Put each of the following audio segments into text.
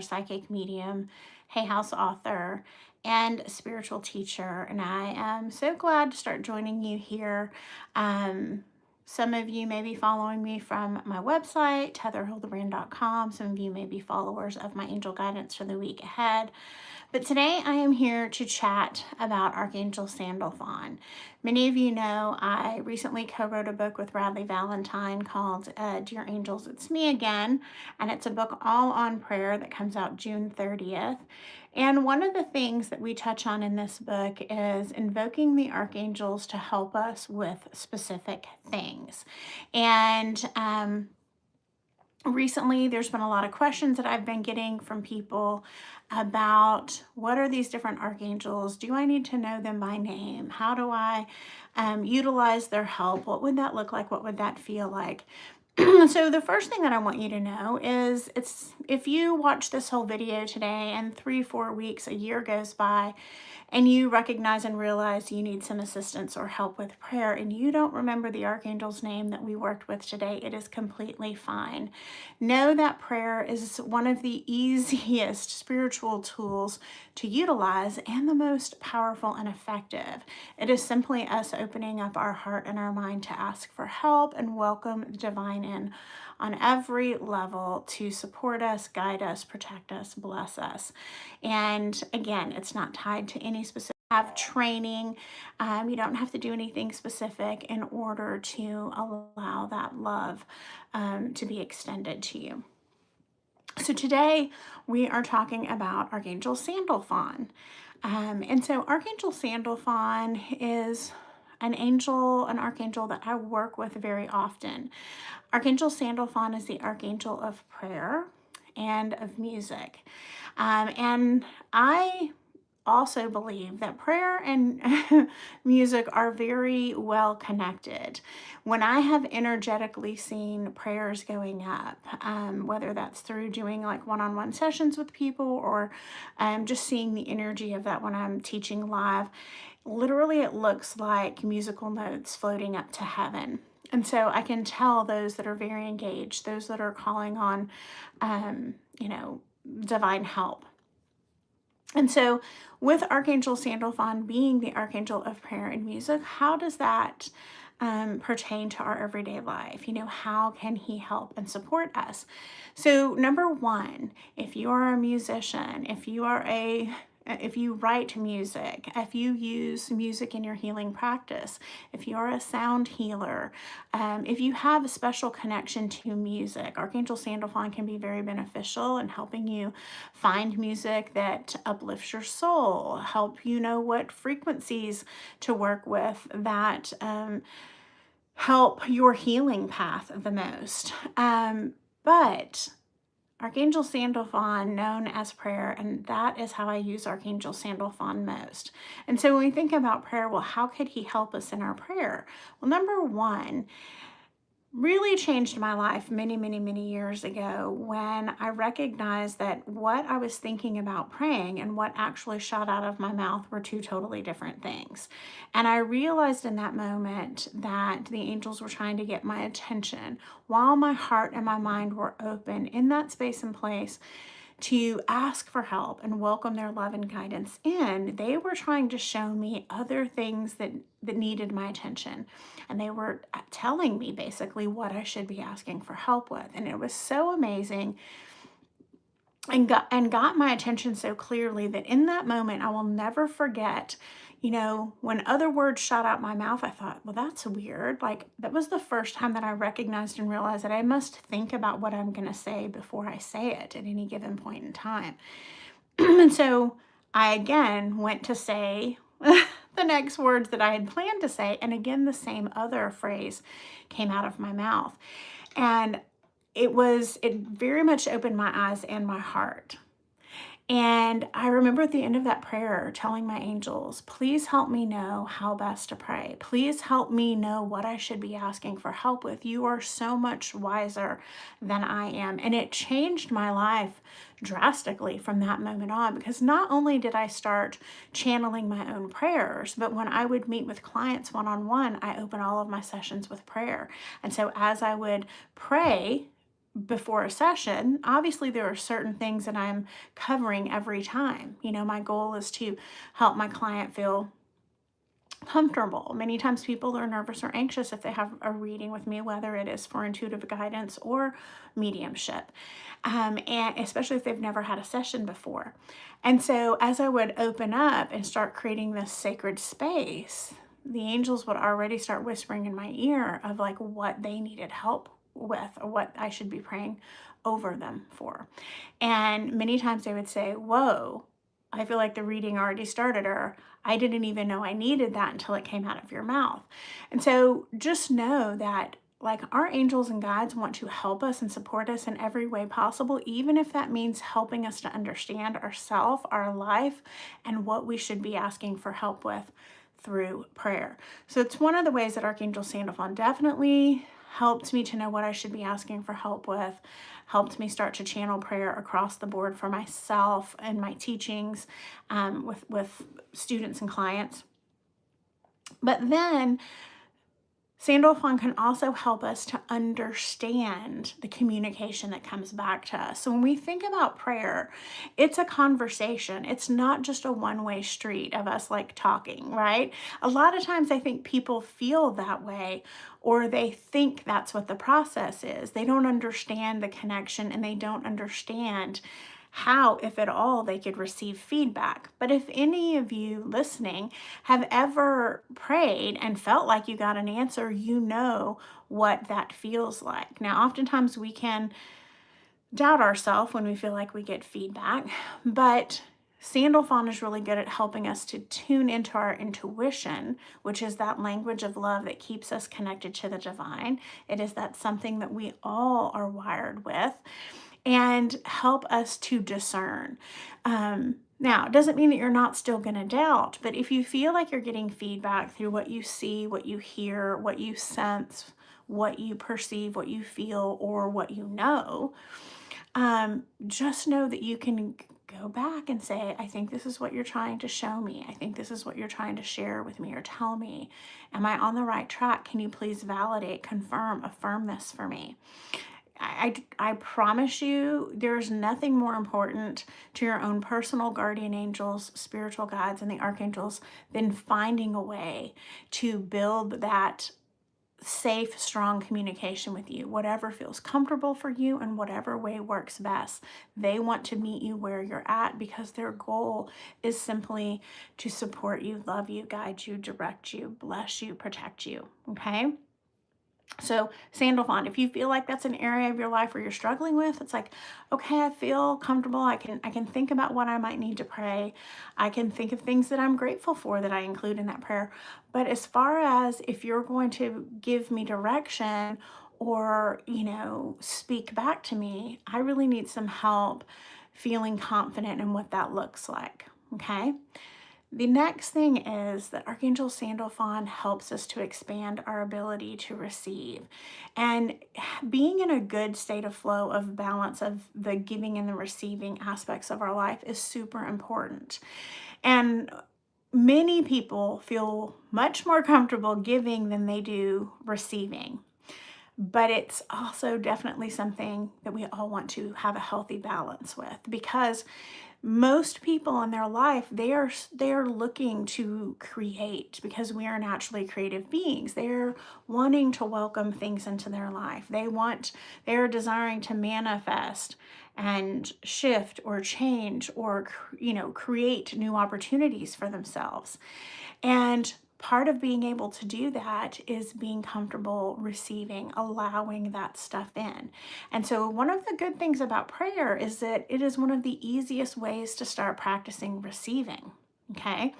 psychic medium, Hay House author, and spiritual teacher. And I am so glad to start joining you here. Some of you may be following me from my website, heatherhildebrand.com. Some of you may be followers of my angel guidance for the week ahead. But today I am here to chat about Archangel Sandalphon. Many of you know I recently co-wrote a book with Radley Valentine called Dear Angels, It's Me Again. And it's a book all on prayer that comes out June 30th. And one of the things that we touch on in this book is invoking the archangels to help us with specific things. And recently, there's been a lot of questions that I've been getting from people about what are these different archangels? Do I need to know them by name? How do I utilize their help? What would that look like? What would that feel like? So the first thing that I want you to know is if you watch this whole video today and 3-4 weeks, a year goes by, and you recognize and realize you need some assistance or help with prayer and you don't remember the archangel's name that we worked with today, it is completely fine. Know that prayer is one of the easiest spiritual tools to utilize and the most powerful and effective. It is simply us opening up our heart and our mind to ask for help and welcome the divine in on every level to support us, guide us, protect us, bless us. And again, it's not tied to any specific training. You don't have to do anything specific in order to allow that love to be extended to you. So today we are talking about Archangel Sandalphon. And so Archangel Sandalphon is an archangel that I work with very often. Archangel Sandalphon is the archangel of prayer and of music. And I also believe that prayer and music are very well connected. When I have energetically seen prayers going up, whether that's through doing like one-on-one sessions with people or just seeing the energy of that when I'm teaching live, literally it looks like musical notes floating up to heaven. And so I can tell those that are very engaged, those that are calling on, divine help. And so with Archangel Sandalphon being the archangel of prayer and music, how does that pertain to our everyday life? How can he help and support us? So number one, if you are a musician, if you write music, if you use music in your healing practice, if you're a sound healer, if you have a special connection to music, Archangel Sandalphon can be very beneficial in helping you find music that uplifts your soul, help you know what frequencies to work with that help your healing path the most. But Archangel Sandalphon, known as prayer, and that is how I use Archangel Sandalphon most. And so when we think about prayer, well, how could he help us in our prayer? Well, number one, really changed my life many, many, many years ago when I recognized that what I was thinking about praying and what actually shot out of my mouth were two totally different things. And I realized in that moment that the angels were trying to get my attention while my heart and my mind were open in that space and place to ask for help and welcome their love and guidance in. They were trying to show me other things that needed my attention. And they were telling me basically what I should be asking for help with. And it was so amazing and got my attention so clearly that in that moment, I will never forget, when other words shot out my mouth, I thought, well, that's weird. Like, that was the first time that I recognized and realized that I must think about what I'm going to say before I say it at any given point in time. And so I again went to say the next words that I had planned to say. And again, the same other phrase came out of my mouth. And it very much opened my eyes and my heart. And I remember at the end of that prayer telling my angels, please help me know how best to pray. Please help me know what I should be asking for help with. You are so much wiser than I am. And it changed my life drastically from that moment on, because not only did I start channeling my own prayers, but when I would meet with clients one-on-one, I open all of my sessions with prayer. And so as I would pray before a session, obviously there are certain things that I'm covering every time. My goal is to help my client feel comfortable. Many times people are nervous or anxious if they have a reading with me, whether it is for intuitive guidance or mediumship, and especially if they've never had a session before. And so as I would open up and start creating this sacred space, the angels would already start whispering in my ear of like what they needed help with or what I should be praying over them for. And many times they would say, whoa, I feel like the reading already started, or I didn't even know I needed that until it came out of your mouth. And so just know that like our angels and guides want to help us and support us in every way possible, even if that means helping us to understand ourselves, our life, and what we should be asking for help with through prayer. So it's one of the ways that Archangel Sandalphon definitely helped me to know what I should be asking for help with, helped me start to channel prayer across the board for myself and my teachings with students and clients. But then Sandalphon can also help us to understand the communication that comes back to us. So when we think about prayer, it's a conversation. It's not just a one-way street of us like talking, right? A lot of times I think people feel that way, or they think that's what the process is. They don't understand the connection, and they don't understand how, if at all, they could receive feedback. But if any of you listening have ever prayed and felt like you got an answer, you know what that feels like. Now, oftentimes we can doubt ourselves when we feel like we get feedback, but Sandalphon is really good at helping us to tune into our intuition, which is that language of love that keeps us connected to the divine. It is that something that we all are wired with, and help us to discern. Now, it doesn't mean that you're not still going to doubt, but if you feel like you're getting feedback through what you see, what you hear, what you sense, what you perceive, what you feel, or what you know, just know that you can go back and say, I think this is what you're trying to show me. I think this is what you're trying to share with me or tell me. Am I on the right track? Can you please validate, confirm, affirm this for me? I promise you, there's nothing more important to your own personal guardian angels, spiritual guides, and the archangels than finding a way to build that safe, strong communication with you, whatever feels comfortable for you and whatever way works best. They want to meet you where you're at because their goal is simply to support you, love you, guide you, direct you, bless you, protect you. Okay? So Sandalphon, if you feel like that's an area of your life where you're struggling with, it's like, okay, I feel comfortable. I can think about what I might need to pray. I can think of things that I'm grateful for that I include in that prayer. But as far as if you're going to give me direction or, speak back to me, I really need some help feeling confident in what that looks like. Okay? The next thing is that Archangel Sandalphon helps us to expand our ability to receive. And being in a good state of flow of balance of the giving and the receiving aspects of our life is super important. And many people feel much more comfortable giving than they do receiving. But it's also definitely something that we all want to have a healthy balance with, because most people in their life, they are looking to create, because we are naturally creative beings. They're wanting to welcome things into their life. They're desiring to manifest and shift or change or create new opportunities for themselves. And part of being able to do that is being comfortable receiving, allowing that stuff in. And so one of the good things about prayer is that it is one of the easiest ways to start practicing receiving. Okay?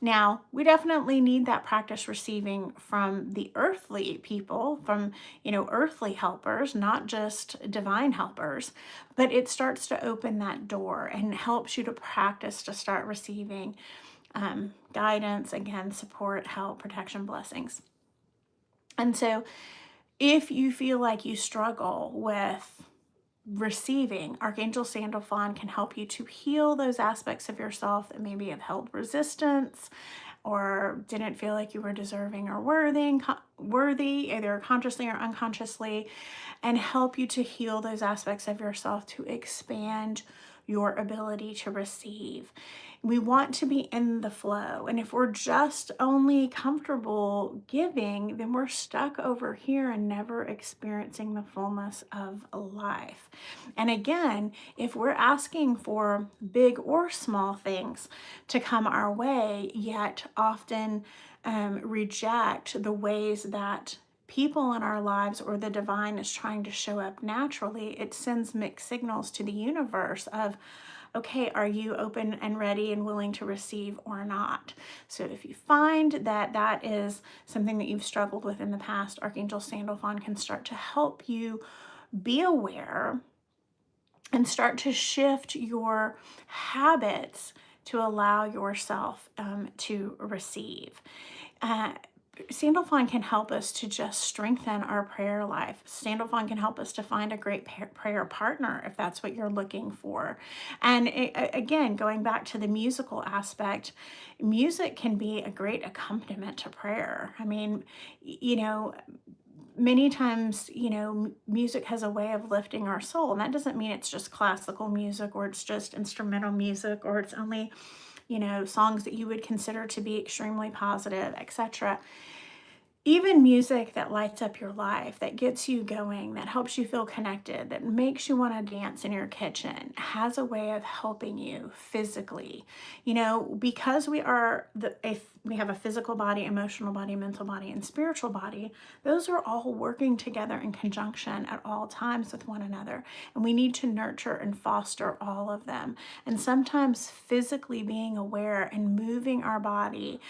Now, we definitely need that practice receiving from the earthly people, from, earthly helpers, not just divine helpers, but it starts to open that door and helps you to practice to start receiving guidance, again, support, help, protection, blessings. And so if you feel like you struggle with receiving, Archangel Sandalphon can help you to heal those aspects of yourself that maybe have held resistance, or didn't feel like you were deserving or worthy, either consciously or unconsciously, and help you to heal those aspects of yourself to expand your ability to receive. We want to be in the flow. And if we're just only comfortable giving, then we're stuck over here and never experiencing the fullness of life. And again, if we're asking for big or small things to come our way, yet often reject the ways that people in our lives or the divine is trying to show up naturally, it sends mixed signals to the universe of, okay, are you open and ready and willing to receive or not? So if you find that that is something that you've struggled with in the past, Archangel Sandalphon can start to help you be aware and start to shift your habits to allow yourself to receive. Sandalphon can help us to just strengthen our prayer life. Sandalphon can help us to find a great prayer partner if that's what you're looking for. And again, going back to the musical aspect, music can be a great accompaniment to prayer. I mean, many times, music has a way of lifting our soul. And that doesn't mean it's just classical music or it's just instrumental music or it's only songs that you would consider to be extremely positive, etc. Even music that lights up your life, that gets you going, that helps you feel connected, that makes you want to dance in your kitchen, has a way of helping you physically. Because we have a physical body, emotional body, mental body, and spiritual body. Those are all working together in conjunction at all times with one another. And we need to nurture and foster all of them. And sometimes physically being aware and moving our body,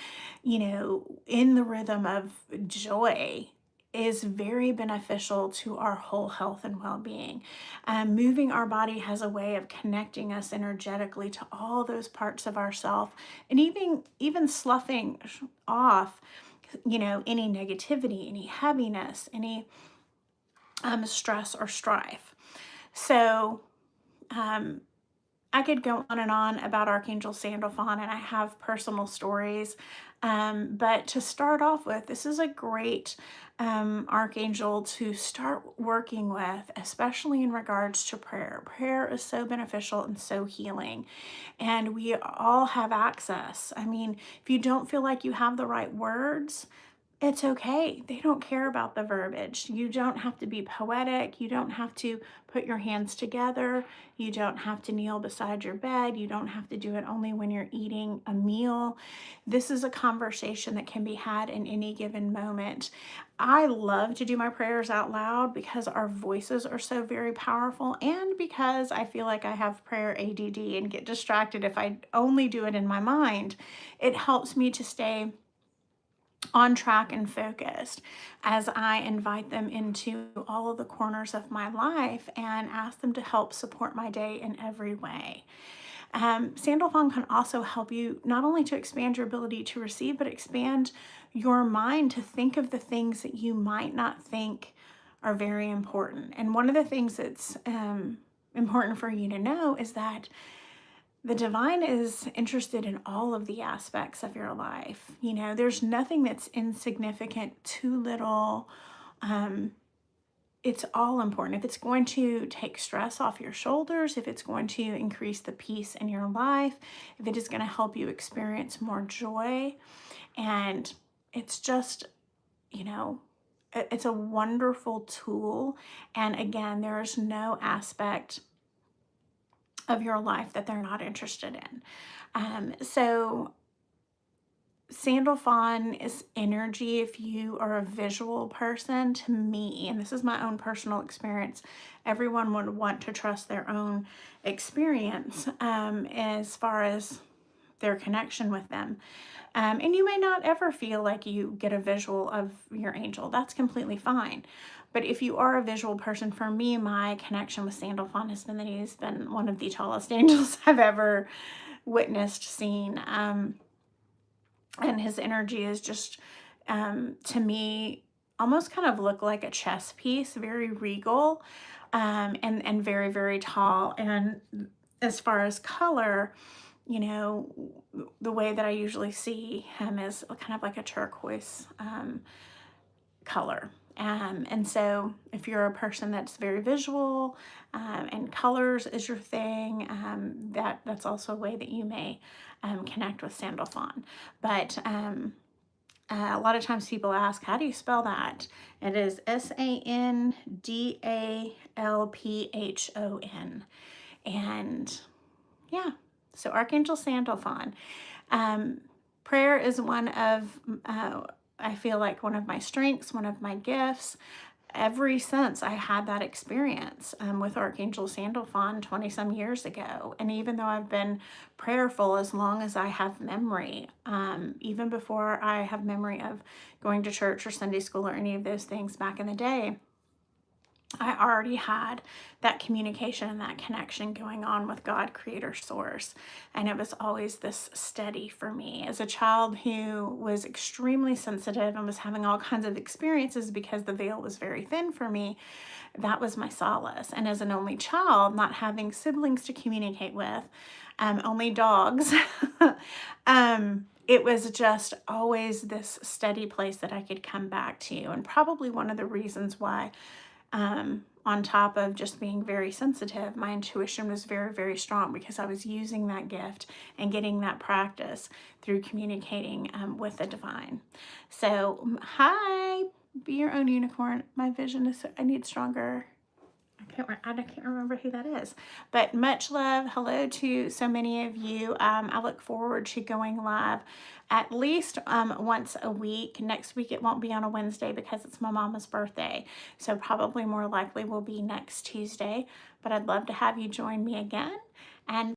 in the rhythm of joy is very beneficial to our whole health and well-being. Moving our body has a way of connecting us energetically to all those parts of ourself, and even sloughing off, any negativity, any heaviness, any stress or strife. So I could go on and on about Archangel Sandalphon, and I have personal stories. But to start off with, this is a great archangel to start working with, especially in regards to prayer. Prayer is so beneficial and so healing, and we all have access. I mean, if you don't feel like you have the right words, it's okay. They don't care about the verbiage. You don't have to be poetic. You don't have to put your hands together. You don't have to kneel beside your bed. You don't have to do it only when you're eating a meal. This is a conversation that can be had in any given moment. I love to do my prayers out loud because our voices are so very powerful, and because I feel like I have prayer ADD and get distracted if I only do it in my mind. It helps me to stay on track and focused as I invite them into all of the corners of my life and ask them to help support my day in every way. Sandalphon can also help you not only to expand your ability to receive, but expand your mind to think of the things that you might not think are very important. And one of the things that's important for you to know is that the divine is interested in all of the aspects of your life. There's nothing that's insignificant, too little. It's all important. If it's going to take stress off your shoulders, if it's going to increase the peace in your life, if it is going to help you experience more joy, and it's just, it's a wonderful tool. And again, there is no aspect of your life that they're not interested in. So Sandalphon is energy. If you are a visual person, to me, and this is my own personal experience, everyone would want to trust their own experience as far as their connection with them. And you may not ever feel like you get a visual of your angel. That's completely fine. But if you are a visual person, for me, my connection with Sandalphon has been that he's been one of the tallest angels I've ever witnessed, seen. And his energy is just, to me, almost kind of look like a chess piece, very regal, and very, very tall. And as far as color, the way that I usually see him is kind of like a turquoise color. And so if you're a person that's very visual and colors is your thing, that's also a way that you may connect with Sandalphon. But a lot of times people ask, how do you spell that? It is Sandalphon. And yeah, so Archangel Sandalphon. Prayer is one of, I feel like one of my strengths, one of my gifts. Ever since I had that experience with Archangel Sandalphon 20 some years ago. And even though I've been prayerful as long as I have memory, even before I have memory of going to church or Sunday school or any of those things back in the day, I already had that communication and that connection going on with God, Creator, Source. And it was always this steady for me. As a child who was extremely sensitive and was having all kinds of experiences because the veil was very thin for me, that was my solace. And as an only child, not having siblings to communicate with, only dogs, it was just always this steady place that I could come back to. And probably one of the reasons why, on top of just being very sensitive, my intuition was very, very strong because I was using that gift and getting that practice through communicating with the divine. So, hi, be your own unicorn. My vision is, I need stronger. I can't remember who that is, but much love. Hello to so many of you. I look forward to going live at least once a week. Next week it won't be on a Wednesday because it's my mama's birthday, so probably more likely will be next Tuesday, but I'd love to have you join me again. And